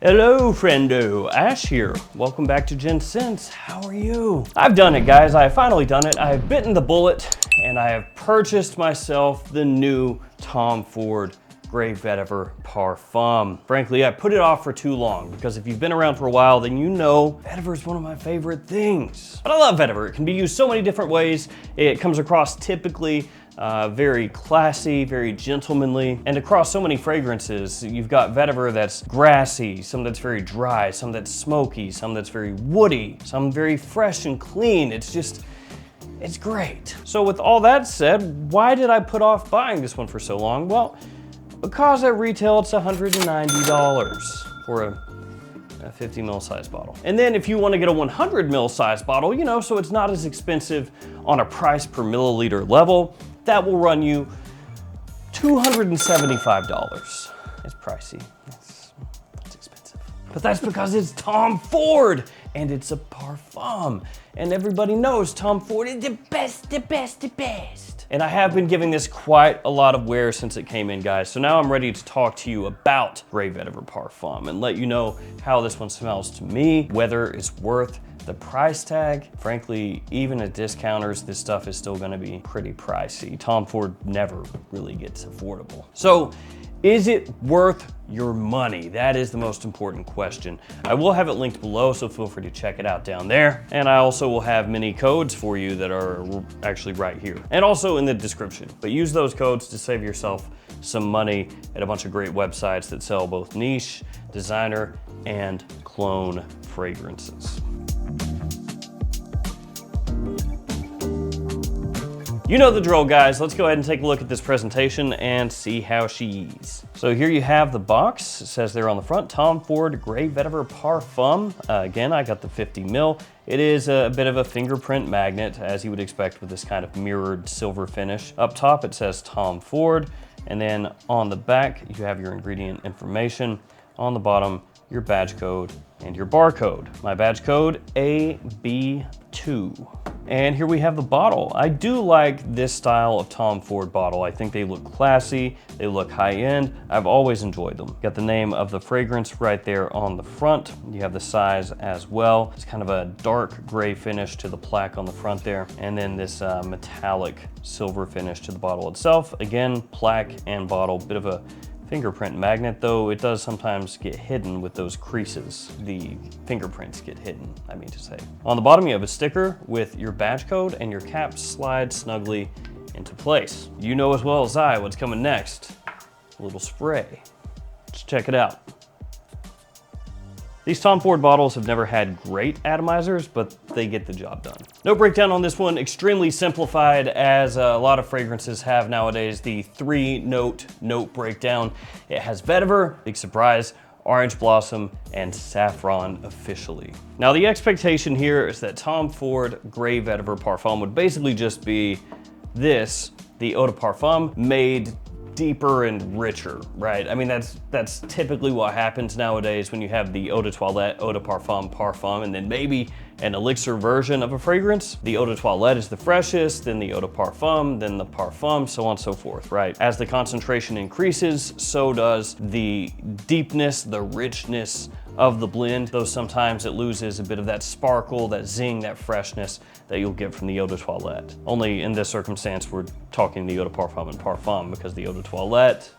Hello, friendo. Ash here. Welcome back to Gents. How are you? I've done it, guys. I have finally done it. I have bitten the bullet, and I have purchased myself the new Tom Ford Gray Vetiver Parfum. Frankly, I put it off for too long because if you've been around for a while, then you know Vetiver is one of my favorite things. But I love Vetiver. It can be used so many different ways. It comes across typically very classy, very gentlemanly, and across so many fragrances. You've got Vetiver that's grassy, some that's very dry, some that's smoky, some that's very woody, some very fresh and clean. It's great. So with all that said, why did I put off buying this one for so long? Well, because at retail it's $190 for a 50 ml size bottle. And then if you want to get a 100 ml size bottle, you know, so it's not as expensive on a price per milliliter level, that will run you $275. It's pricey, it's expensive. But that's because it's Tom Ford and it's a parfum. And everybody knows Tom Ford is the best, the best, the best. And I have been giving this quite a lot of wear since it came in, guys. So now I'm ready to talk to you about Gray Vetiver Parfum and let you know how this one smells to me, whether it's worth the price tag. Frankly, even at discounters, this stuff is still gonna be pretty pricey. Tom Ford never really gets affordable. So, is it worth your money? That is the most important question. I will have it linked below, so feel free to check it out down there. And I also will have many codes for you that are actually right here. And also in the description. But use those codes to save yourself some money at a bunch of great websites that sell both niche, designer, and clone fragrances. You know the drill, guys. Let's go ahead and take a look at this presentation and see how she's. So here you have the box. It says there on the front, Tom Ford Gray Vetiver Parfum. Again, I got the 50 ml. It is a bit of a fingerprint magnet, as you would expect with this kind of mirrored silver finish. Up top, it says Tom Ford. And then on the back, you have your ingredient information. On the bottom, your badge code and your barcode. My badge code, AB2. And here we have the bottle. I do like this style of Tom Ford bottle. I think they look classy, they look high-end. I've always enjoyed them. Got the name of the fragrance right there on the front. You have the size as well. It's kind of a dark gray finish to the plaque on the front there. And then this metallic silver finish to the bottle itself. Again, plaque and bottle, bit of a fingerprint magnet, though it does sometimes get hidden with those creases. The fingerprints get hidden, I mean to say. On the bottom, you have a sticker with your badge code and your cap slides snugly into place. You know as well as I what's coming next. A little spray. Let's check it out. These Tom Ford bottles have never had great atomizers, but they get the job done. No breakdown on this one, extremely simplified as a lot of fragrances have nowadays, the 3-note breakdown. It has Vetiver, big surprise, Orange Blossom, and Saffron officially. Now the expectation here is that Tom Ford Gray Vetiver Parfum would basically just be this, the Eau de Parfum, made deeper and richer, right? I mean, that's typically what happens nowadays when you have the Eau de Toilette, Eau de Parfum, and then maybe an elixir version of a fragrance. The Eau de Toilette is the freshest, then the Eau de Parfum, then the Parfum, so on and so forth, right? As the concentration increases, so does the deepness, the richness of the blend, though sometimes it loses a bit of that sparkle, that zing, that freshness that you'll get from the Eau de Toilette. Only in this circumstance, we're talking the Eau de Parfum and Parfum, because the Eau de Toilette,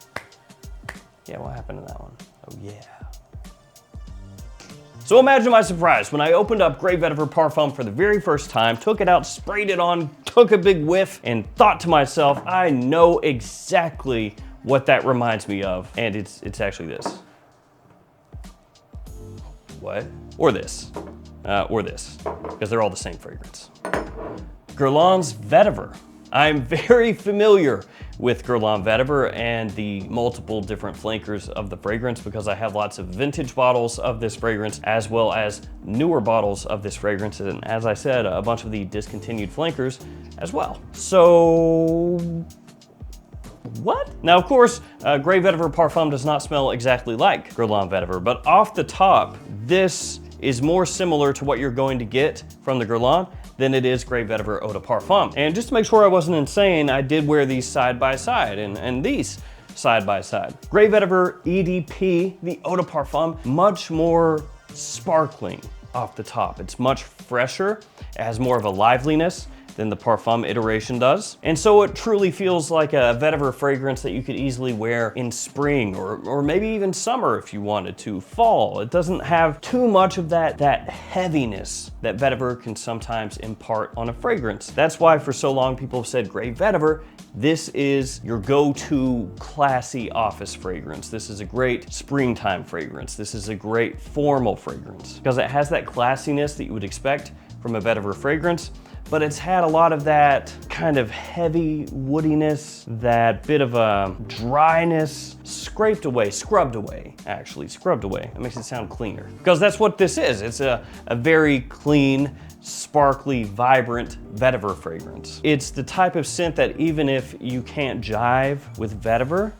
yeah, what happened to that one? Oh yeah. So imagine my surprise when I opened up Gray Vetiver Parfum for the very first time, took it out, sprayed it on, took a big whiff, and thought to myself, I know exactly what that reminds me of, and it's actually this. What? Or this, because they're all the same fragrance. Guerlain's Vetiver. I'm very familiar with Guerlain Vetiver and the multiple different flankers of the fragrance because I have lots of vintage bottles of this fragrance as well as newer bottles of this fragrance, and as I said, a bunch of the discontinued flankers as well. So, what? Now, of course, Gray Vetiver Parfum does not smell exactly like Guerlain Vetiver, but off the top, this is more similar to what you're going to get from the Guerlain than it is Gray Vetiver Eau de Parfum. And just to make sure I wasn't insane, I did wear these side by side, and these side by side. Grey Vetiver EDP, the Eau de Parfum, much more sparkling off the top. It's much fresher, it has more of a liveliness than the Parfum iteration does. And so it truly feels like a vetiver fragrance that you could easily wear in spring or maybe even summer if you wanted to, fall. It doesn't have too much of that heaviness that vetiver can sometimes impart on a fragrance. That's why for so long people have said Grey Vetiver, this is your go-to classy office fragrance. This is a great springtime fragrance. This is a great formal fragrance because it has that classiness that you would expect from a vetiver fragrance, but it's had a lot of that kind of heavy woodiness, that bit of a dryness, scrubbed away, actually, scrubbed away. That makes it sound cleaner. Because that's what this is. It's a very clean, sparkly, vibrant vetiver fragrance. It's the type of scent that even if you can't jive with vetiver,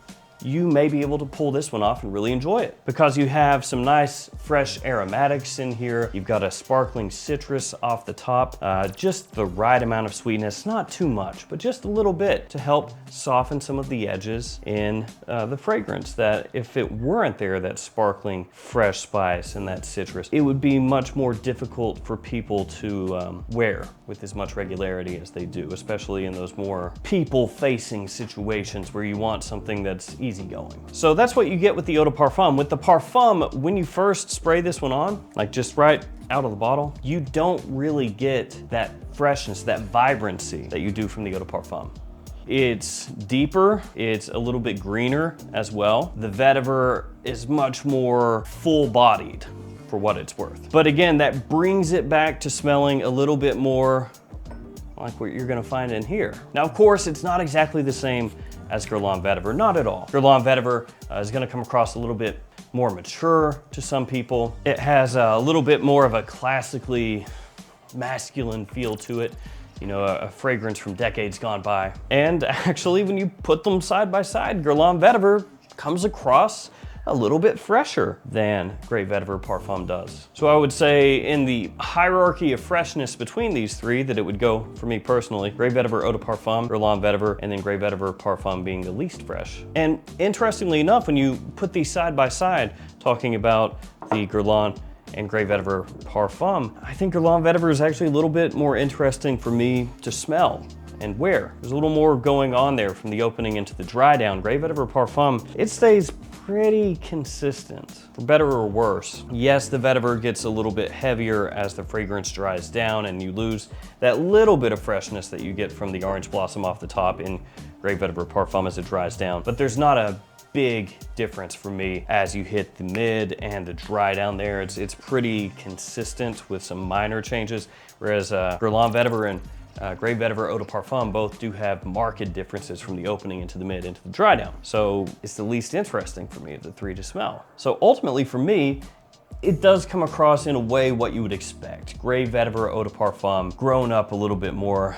you may be able to pull this one off and really enjoy it because you have some nice fresh aromatics in here. You've got a sparkling citrus off the top, just the right amount of sweetness, not too much, but just a little bit to help soften some of the edges in the fragrance that if it weren't there, that sparkling fresh spice and that citrus, it would be much more difficult for people to wear with as much regularity as they do, especially in those more people-facing situations where you want something that's easygoing. So that's what you get with the Eau de Parfum. With the Parfum, when you first spray this one on, like just right out of the bottle, you don't really get that freshness, that vibrancy that you do from the Eau de Parfum. It's deeper, it's a little bit greener as well. The vetiver is much more full-bodied for what it's worth. But again, that brings it back to smelling a little bit more like what you're gonna find in here. Now, of course, it's not exactly the same as Guerlain Vetiver, not at all. Guerlain Vetiver is gonna come across a little bit more mature to some people. It has a little bit more of a classically masculine feel to it, you know, a fragrance from decades gone by. And actually, when you put them side by side, Guerlain Vetiver comes across a little bit fresher than Grey Vetiver Parfum does. So I would say in the hierarchy of freshness between these three that it would go for me personally, Grey Vetiver Eau de Parfum, Guerlain Vetiver, and then Grey Vetiver Parfum being the least fresh. And interestingly enough, when you put these side by side, talking about the Guerlain and Grey Vetiver Parfum, I think Guerlain Vetiver is actually a little bit more interesting for me to smell and wear. There's a little more going on there from the opening into the dry down. Grey Vetiver Parfum, it stays pretty consistent, for better or worse. Yes, the vetiver gets a little bit heavier as the fragrance dries down and you lose that little bit of freshness that you get from the orange blossom off the top in Grey Vetiver Parfum as it dries down. But there's not a big difference for me as you hit the mid and the dry down there. It's pretty consistent with some minor changes, whereas Guerlain Vetiver and Grey Vetiver Eau de Parfum both do have marked differences from the opening into the mid into the dry down. So it's the least interesting for me of the three to smell. So ultimately for me, it does come across in a way what you would expect. Grey Vetiver Eau de Parfum grown up a little bit more,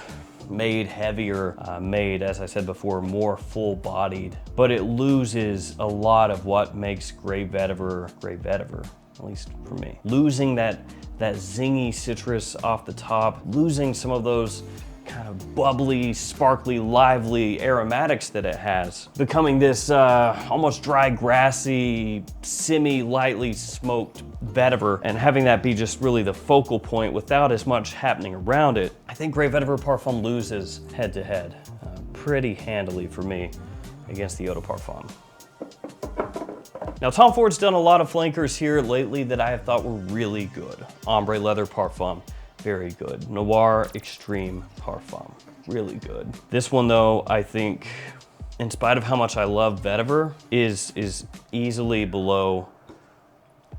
made heavier, made, as I said before, more full-bodied, but it loses a lot of what makes Grey Vetiver, at least for me. Losing that zingy citrus off the top, losing some of those kind of bubbly, sparkly, lively aromatics that it has, becoming this almost dry, grassy, semi-lightly smoked vetiver, and having that be just really the focal point without as much happening around it. I think Grey Vetiver Parfum loses head-to-head pretty handily for me against the Eau de Parfum. Now, Tom Ford's done a lot of flankers here lately that I have thought were really good. Ombre Leather Parfum, very good. Noir Extreme Parfum, really good. This one though, I think, in spite of how much I love vetiver, is easily below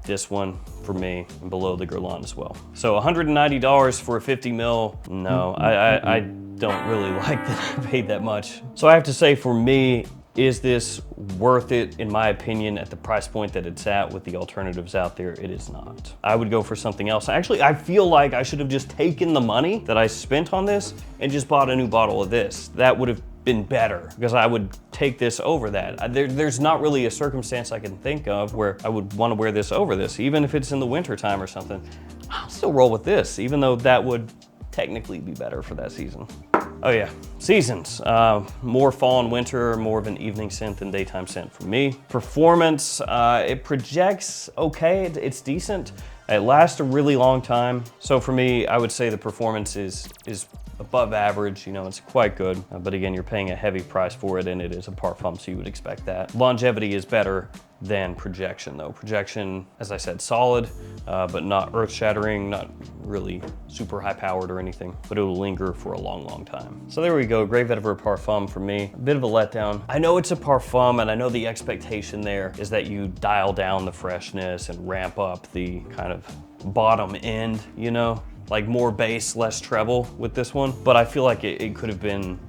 this one for me and below the Guerlain as well. So $190 for a 50 mil, no, I don't really like that I paid that much. So I have to say for me, is this worth it, in my opinion, at the price point that it's at with the alternatives out there? It is not. I would go for something else. Actually, I feel like I should have just taken the money that I spent on this and just bought a new bottle of this. That would have been better because I would take this over that. There's not really a circumstance I can think of where I would want to wear this over this. Even if it's in the winter time or something, I'll still roll with this, even though that would technically be better for that season. Oh yeah, seasons. More fall and winter, more of an evening scent than daytime scent for me. Performance, it projects okay, it's decent. It lasts a really long time. So for me, I would say the performance is above average, you know, it's quite good. But again, you're paying a heavy price for it and it is a parfum, so you would expect that. Longevity is better than projection though. Projection, as I said, solid, but not earth shattering, not really super high powered or anything, but it will linger for a long, long time. So there we go, great Vetiver Parfum for me. A bit of a letdown. I know it's a parfum and I know the expectation there is that you dial down the freshness and ramp up the kind of bottom end, you know? Like more bass, less treble with this one, but I feel like it could have been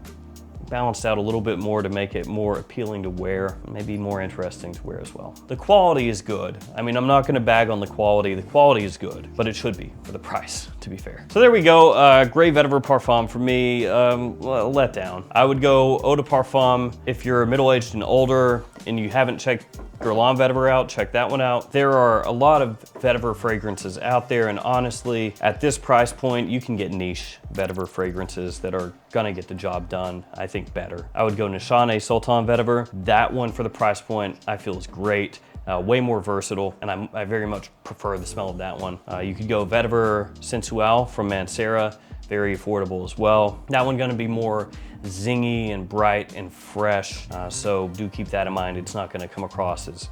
balanced out a little bit more to make it more appealing to wear, maybe more interesting to wear as well. The quality is good. I mean, I'm not gonna bag on the quality. The quality is good, but it should be for the price, to be fair. So there we go, great Vetiver Parfum for me, let down. I would go Eau de Parfum if you're middle-aged and older and you haven't checked Guerlain Vetiver out, check that one out. There are a lot of Vetiver fragrances out there, and honestly, at this price point, you can get niche Vetiver fragrances that are gonna get the job done, I think, better. I would go Nishane Sultan Vetiver. That one for the price point, I feel is great. Way more versatile, and I very much prefer the smell of that one. You could go Vetiver Sensual from Mancera, very affordable as well. That one gonna be more zingy and bright and fresh, so do keep that in mind. It's not gonna come across as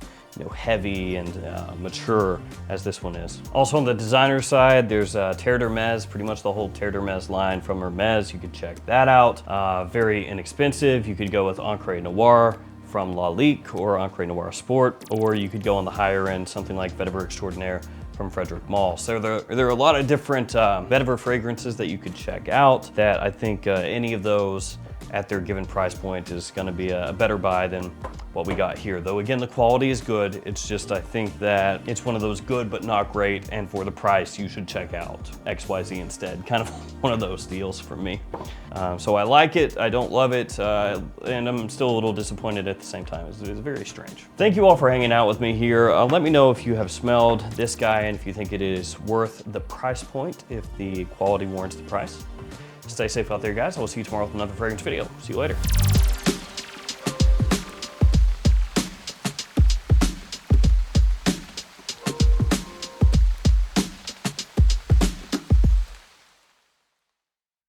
heavy and mature as this one is. Also on the designer side, there's Terre d'Hermès, pretty much the whole Terre d'Hermès line from Hermès. You could check that out. Very inexpensive. You could go with Ancre Noir from Lalique or Ancre Noir Sport, or you could go on the higher end, something like Vetiver Extraordinaire from Frederic Malle. So there are a lot of different Vetiver fragrances that you could check out that I think any of those at their given price point is gonna be a better buy than what we got here. Though again, the quality is good. It's just, I think that it's one of those good but not great, and for the price, you should check out XYZ instead. Kind of one of those deals for me. So I like it, I don't love it, and I'm still a little disappointed at the same time. It's very strange. Thank you all for hanging out with me here. Let me know if you have smelled this guy and if you think it is worth the price point, if the quality warrants the price. Stay safe out there, guys. I will see you tomorrow with another fragrance video. See you later.